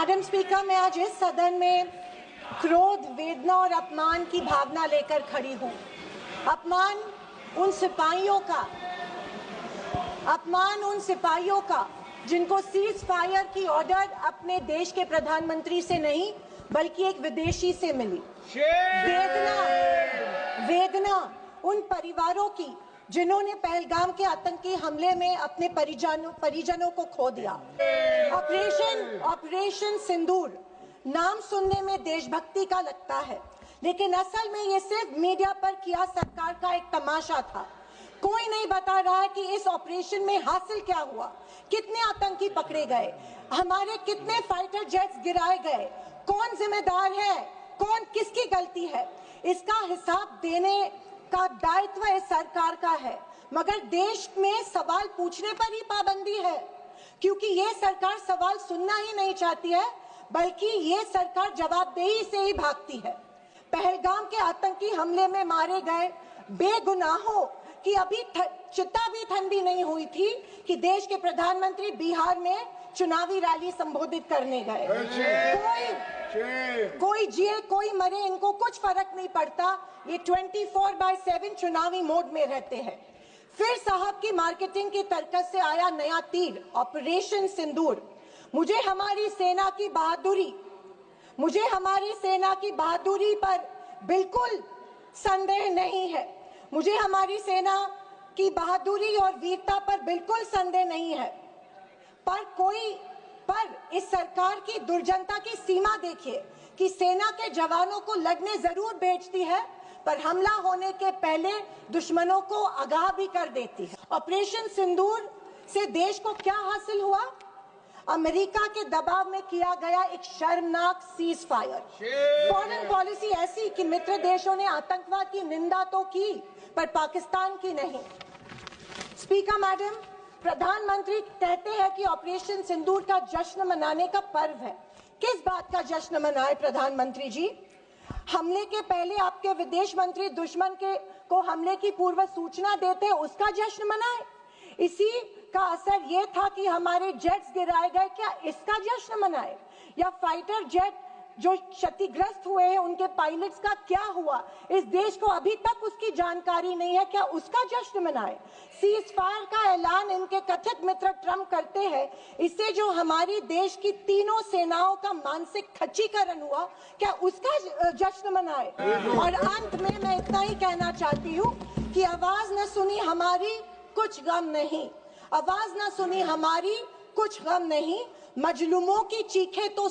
Madam speaker, मैं आज इस सदन में क्रोध, वेदना और अपमान की भावना लेकर खड़ी हूँ। अपमान उन सिपाहियों का जिनको सीज फायर की ऑर्डर अपने देश के प्रधानमंत्री से नहीं बल्कि एक विदेशी से मिली। वेदना उन परिवारों की जिन्होंने पहलगाम के आतंकी हमले में अपने परिजनों को खो दिया। ऑपरेशन सिंदूर नाम सुनने में देशभक्ति का लगता है, लेकिन असल में ये सिर्फ मीडिया पर किया सरकार का एक तमाशा था। कोई नहीं बता रहा है कि इस ऑपरेशन में हासिल क्या हुआ, कितने आतंकी पकड़े गए, हमारे कितने फाइटर जेट्स गिराए गए, कौन जिम्मेदार है, कौन किसकी गलती है। इसका हिसाब देने का दायित्व इस सरकार का है, मगर देश में सवाल पूछने पर ही पाबंदी है, क्योंकि ये सरकार सवाल सुनना ही नहीं चाहती है, बल्कि ये सरकार जवाबदेही से ही भागती है। पहलगाम के आतंकी हमले में मारे गए बेगुनाहों की अभी चिता भी ठंडी नहीं हुई थी कि देश के प्रधानमंत्री बिहार में चुनावी रैली संबोधित करने गए। कोई जिए कोई मरे, इनको कुछ फर्क नहीं पड़ता। ये 24/7 चुनावी मोड में रहते हैं। फिर साहब की मार्केटिंग की तरकस से आया नया तीर, ऑपरेशन सिंदूर। मुझे हमारी सेना की बहादुरी पर बिल्कुल संदेह नहीं है। मुझे हमारी सेना की बहादुरी और वीरता पर बिल्कुल संदेह नहीं है, पर इस सरकार की दुर्जनता की सीमा देखिए कि सेना के जवानों को लड़ने जरूर भेजती है, पर हमला होने के पहले दुश्मनों को आगाह भी कर देती है। ऑपरेशन सिंदूर से देश को क्या हासिल हुआ? अमेरिका के दबाव में किया गया एक शर्मनाक सीज फायर। फॉरेन पॉलिसी ऐसी कि मित्र देशों ने आतंकवाद की निंदा तो की, पर पाकिस्तान की नहीं। स्पीकर मैडम, प्रधानमंत्री कहते हैं कि ऑपरेशन सिंदूर का जश्न मनाने का पर्व है। किस बात का जश्न मनाए प्रधानमंत्री जी? हमले के पहले आपके विदेश मंत्री दुश्मन को हमले की पूर्व सूचना देते, उसका जश्न मनाए? इसी का असर ये था कि हमारे जेट्स गिराए गए, क्या इसका जश्न मनाए? या फाइटर जेट जो क्षतिग्रस्त हुए हैं उनके पायलट्स का क्या हुआ? इस देश को अभी तक उसकी जानकारी नहीं है, क्या उसका जश्न मनाए? सीज फायर का ऐलान इनके कथित मित्र ट्रंप करते हैं, इससे जो हमारी देश की तीनों सेनाओं का मानसिक खच्चीकरण हुआ, क्या उसका जश्न मनाए? और अंत में मैं इतना ही कहना चाहती हूँ कि आवाज न सुनी हमारी कुछ गम नहीं, आवाज न सुनी हमारी कुछ गम नहीं, मजलूमों की चीखें तो